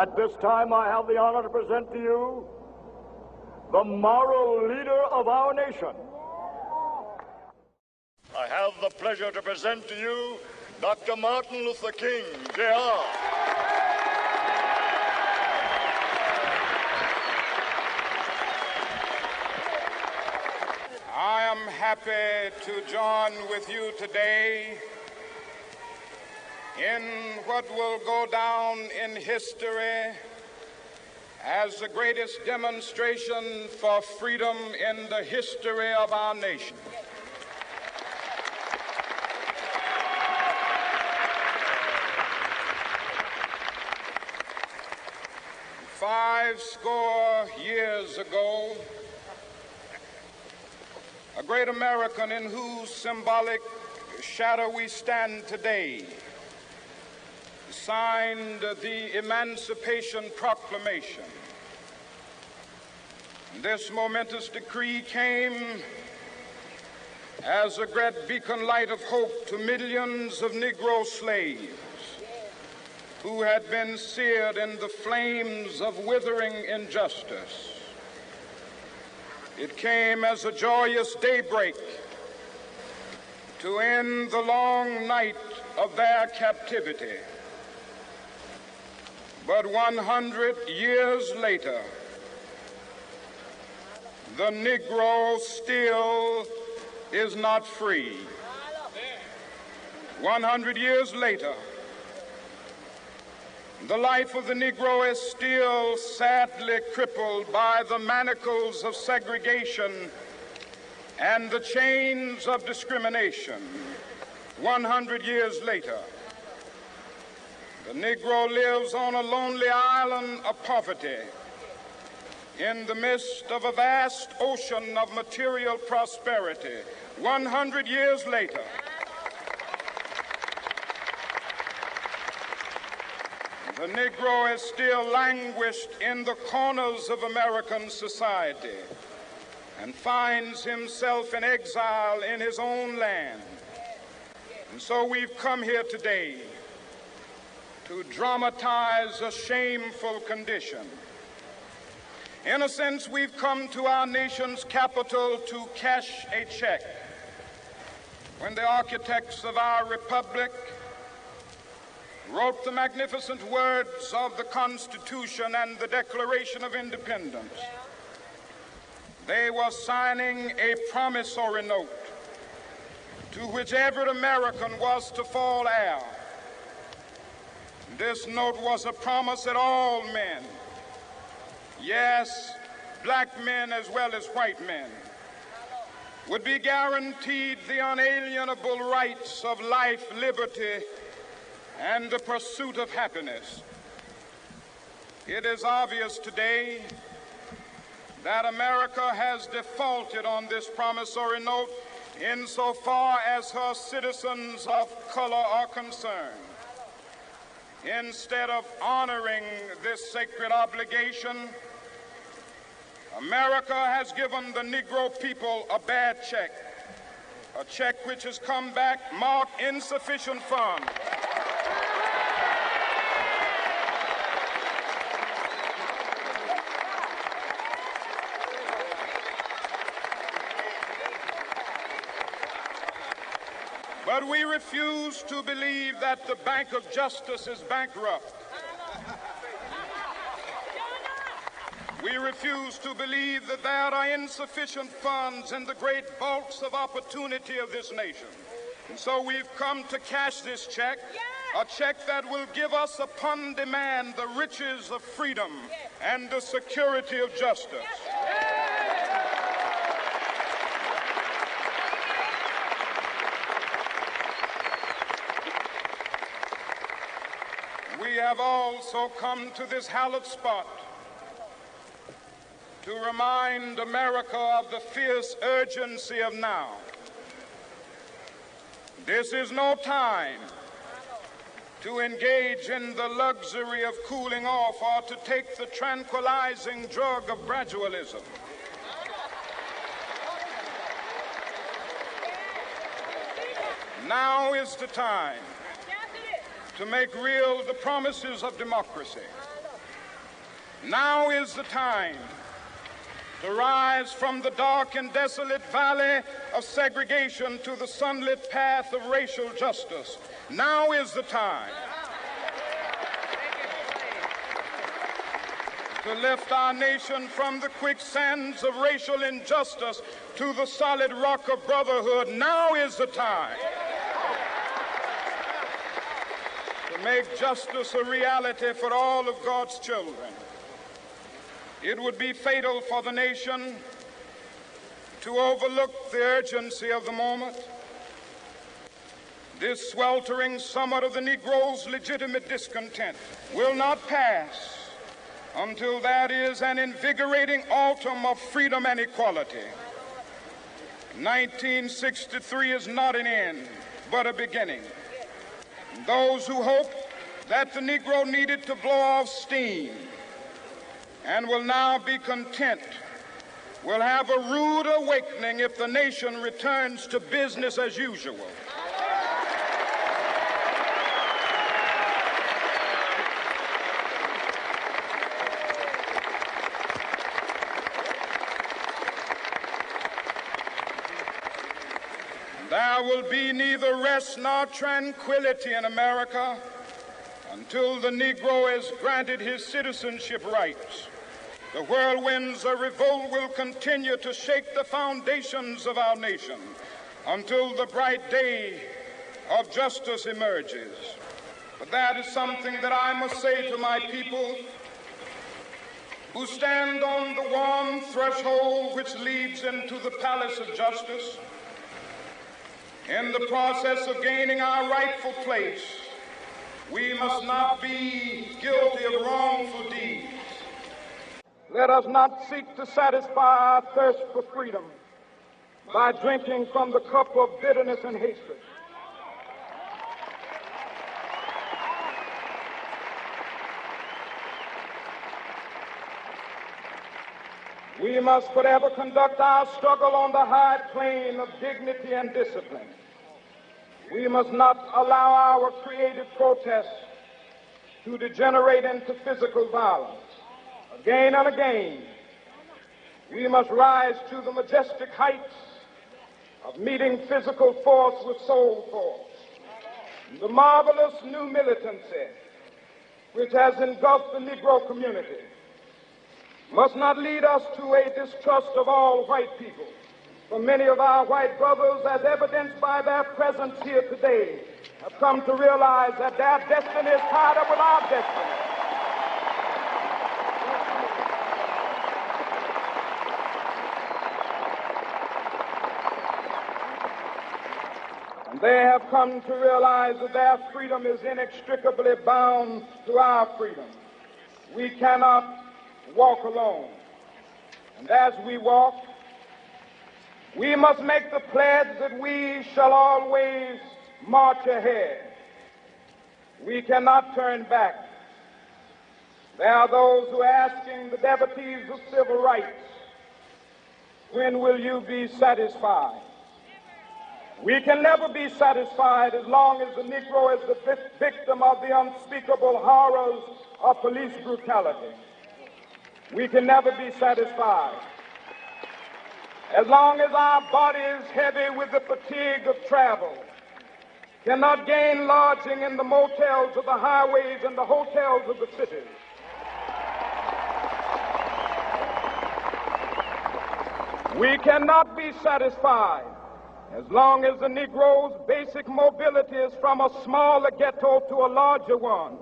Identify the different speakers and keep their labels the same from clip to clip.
Speaker 1: At this time, I have the honor to present to you the moral leader of our nation. I have the pleasure to present to you Dr. Martin Luther King, Jr.
Speaker 2: I am happy to join with you today in what will go down in history as the greatest demonstration for freedom in the history of our nation. Five score years ago, a great American in whose symbolic shadow we stand today signed the Emancipation Proclamation. This momentous decree came as a great beacon light of hope to millions of Negro slaves who had been seared in the flames of withering injustice. It came as a joyous daybreak to end the long night of their captivity. But 100 years later, the Negro still is not free. 100 years later, the life of the Negro is still sadly crippled by the manacles of segregation and the chains of discrimination. 100 years later, the Negro lives on a lonely island of poverty in the midst of a vast ocean of material prosperity. 100 years later, the Negro is still languished in the corners of American society and finds himself in exile in his own land. And so we've come here today to dramatize a shameful condition. In a sense, we've come to our nation's capital to cash a check. When the architects of our republic wrote the magnificent words of the Constitution and the Declaration of Independence, they were signing a promissory note to which every American was to fall heir. This note was a promise that all men, yes, black men as well as white men, would be guaranteed the unalienable rights of life, liberty, and the pursuit of happiness. It is obvious today that America has defaulted on this promissory note insofar as her citizens of color are concerned. Instead of honoring this sacred obligation, America has given the Negro people a bad check, a check which has come back marked insufficient funds. But we refuse to believe that the Bank of Justice is bankrupt. We refuse to believe that there are insufficient funds in the great vaults of opportunity of this nation. And so we've come to cash this check, a check that will give us upon demand the riches of freedom and the security of justice. We have also come to this hallowed spot to remind America of the fierce urgency of now. This is no time to engage in the luxury of cooling off or to take the tranquilizing drug of gradualism. Now is the time to make real the promises of democracy. Now is the time to rise from the dark and desolate valley of segregation to the sunlit path of racial justice. Now is the time to lift our nation from the quicksands of racial injustice to the solid rock of brotherhood. Now is the time to make justice a reality for all of God's children. It would be fatal for the nation to overlook the urgency of the moment. This sweltering summit of the Negro's legitimate discontent will not pass until that is an invigorating autumn of freedom and equality. 1963 is not an end, but a beginning. Those who hope that the Negro needed to blow off steam and will now be content will have a rude awakening if the nation returns to business as usual. There will be neither rest nor tranquility in America until the Negro is granted his citizenship rights. The whirlwinds of revolt will continue to shake the foundations of our nation until the bright day of justice emerges. But that is something that I must say to my people who stand on the warm threshold which leads into the palace of justice. In the process of gaining our rightful place, we must not be guilty of wrongful deeds. Let us not seek to satisfy our thirst for freedom by drinking from the cup of bitterness and hatred. We must forever conduct our struggle on the high plane of dignity and discipline. We must not allow our creative protests to degenerate into physical violence. Again and again, we must rise to the majestic heights of meeting physical force with soul force. The marvelous new militancy which has engulfed the Negro community must not lead us to a distrust of all white people. For many of our white brothers, as evidenced by their presence here today, have come to realize that their destiny is tied up with our destiny. And they have come to realize that their freedom is inextricably bound to our freedom. We cannot walk alone. And as we walk, we must make the pledge that we shall always march ahead. We cannot turn back. There are those who are asking the devotees of civil rights, when will you be satisfied? We can never be satisfied as long as the Negro is the victim of the unspeakable horrors of police brutality. We can never be satisfied as long as our bodies, heavy with the fatigue of travel, cannot gain lodging in the motels of the highways and the hotels of the cities. We cannot be satisfied as long as the Negro's basic mobility is from a smaller ghetto to a larger one.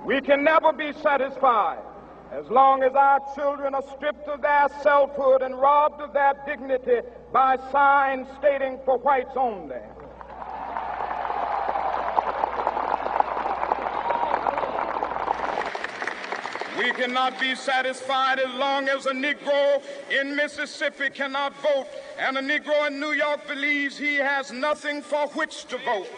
Speaker 2: We can never be satisfied as long as our children are stripped of their selfhood and robbed of their dignity by signs stating for whites only. We cannot be satisfied as long as a Negro in Mississippi cannot vote and a Negro in New York believes he has nothing for which to vote.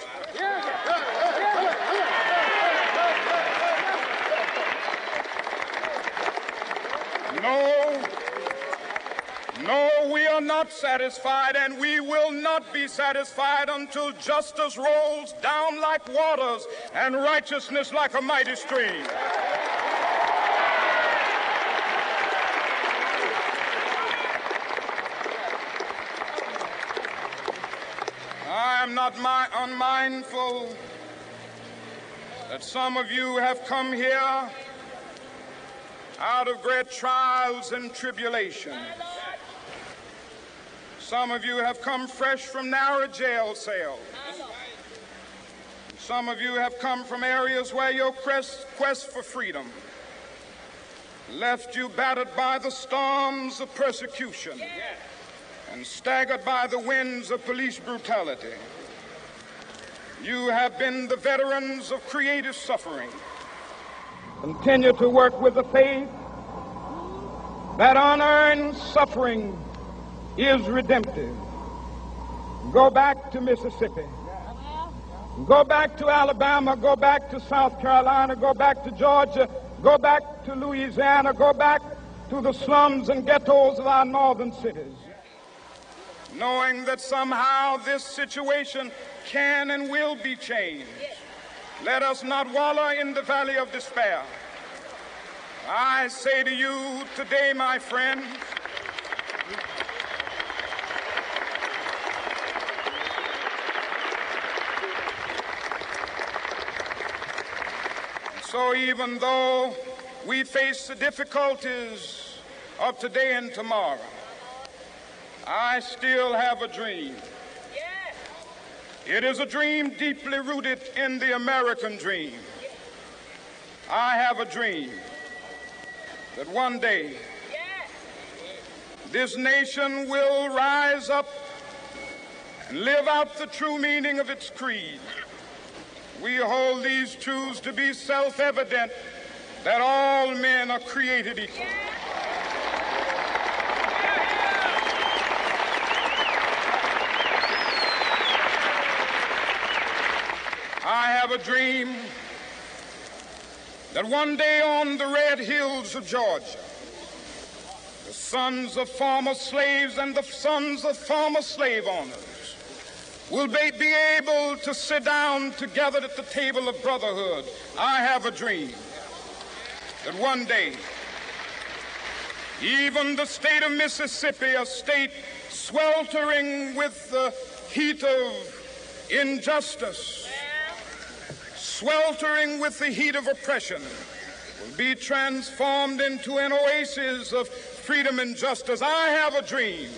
Speaker 2: No, we are not satisfied, and we will not be satisfied until justice rolls down like waters and righteousness like a mighty stream. not unmindful that some of you have come here out of great trials and tribulations. Some of you have come fresh from narrow jail cells. Some of you have come from areas where your quest for freedom left you battered by the storms of persecution and staggered by the winds of police brutality. You have been the veterans of creative suffering. Continue to work with the faith that unearned suffering is redemptive. Go back to Mississippi. Go back to Alabama. Go back to South Carolina. Go back to Georgia. Go back to Louisiana. Go back to the slums and ghettos of our northern cities. Knowing that somehow this situation can and will be changed. Let us not wallow in the valley of despair. I say to you today, my friends, so even though we face the difficulties of today and tomorrow, I still have a dream. It is a dream deeply rooted in the American dream. I have a dream that one day this nation will rise up and live out the true meaning of its creed. We hold these truths to be self-evident, that all men are created equal. I have a dream that one day on the red hills of Georgia, the sons of former slaves and the sons of former slave owners will be able to sit down together at the table of brotherhood. I have a dream that one day, even the state of Mississippi, a state sweltering with the heat of injustice, sweltering with the heat of oppression, will be transformed into an oasis of freedom and justice. I have a dream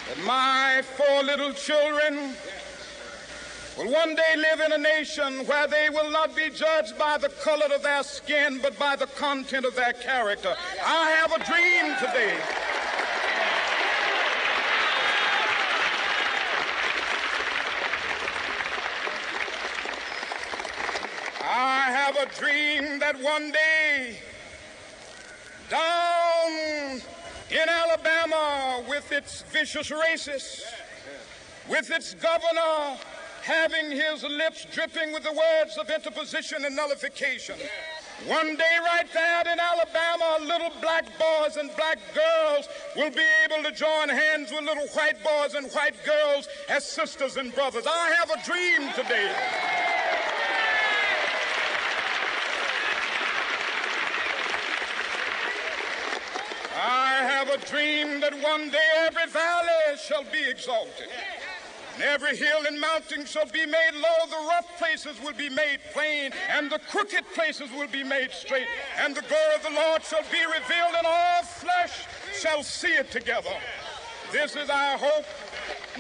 Speaker 2: that my 4 little children will one day live in a nation where they will not be judged by the color of their skin, but by the content of their character. I have a dream today a dream that one day down in Alabama, with its vicious racists, with its governor having his lips dripping with the words of interposition and nullification, one day right there in Alabama, little black boys and black girls will be able to join hands with little white boys and white girls as sisters and brothers. I have a dream today. I have a dream that one day every valley shall be exalted, and every hill and mountain shall be made low. The rough places will be made plain, and the crooked places will be made straight. And the glory of the Lord shall be revealed, and all flesh shall see it together. This is our hope.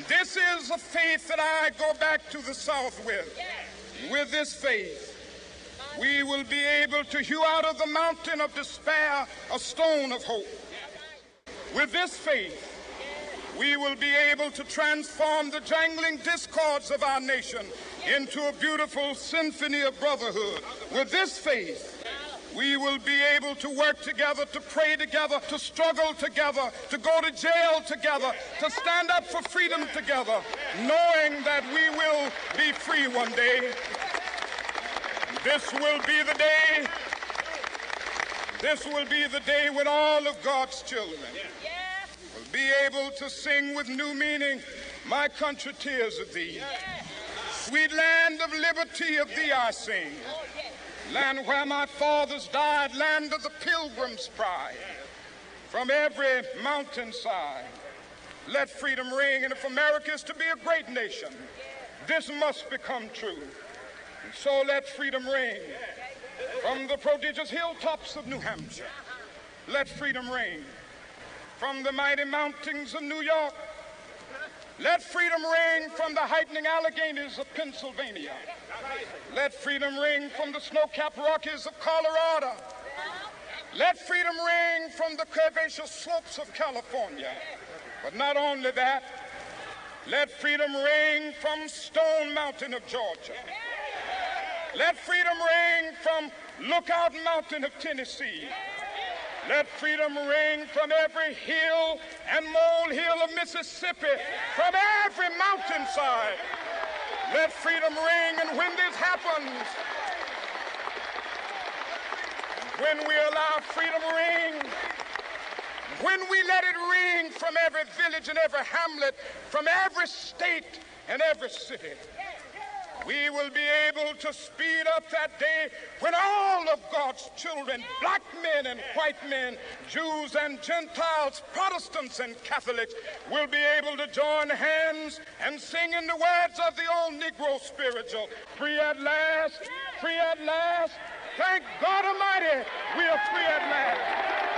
Speaker 2: This is a faith that I go back to the South with. With this faith, we will be able to hew out of the mountain of despair a stone of hope. With this faith, we will be able to transform the jangling discords of our nation into a beautiful symphony of brotherhood. With this faith, we will be able to work together, to pray together, to struggle together, to go to jail together, to stand up for freedom together, knowing that we will be free one day. This will be the day. This will be the day when all of God's children will be able to sing with new meaning, "My country, tears of thee." Sweet land of liberty, of thee I sing. Land where my fathers died, land of the pilgrim's pride. From every mountainside, Let freedom ring. And if America is to be a great nation, this must become true. And so let freedom ring from the prodigious hilltops of New Hampshire. Let freedom ring from the mighty mountains of New York. Let freedom ring from the heightening Alleghenies of Pennsylvania. Let freedom ring from the snow-capped Rockies of Colorado. Let freedom ring from the curvaceous slopes of California. But not only that, let freedom ring from Stone Mountain of Georgia. Let freedom ring from Lookout Mountain of Tennessee. Let freedom ring from every hill and molehill of Mississippi, from every mountainside. Let freedom ring, and when this happens, when we allow freedom ring, when we let it ring from every village and every hamlet, from every state and every city, we will be able to speed up that day when all of God's children, black men and white men, Jews and Gentiles, Protestants and Catholics, will be able to join hands and sing in the words of the old Negro spiritual, free at last, free at last. Thank God Almighty, we are free at last.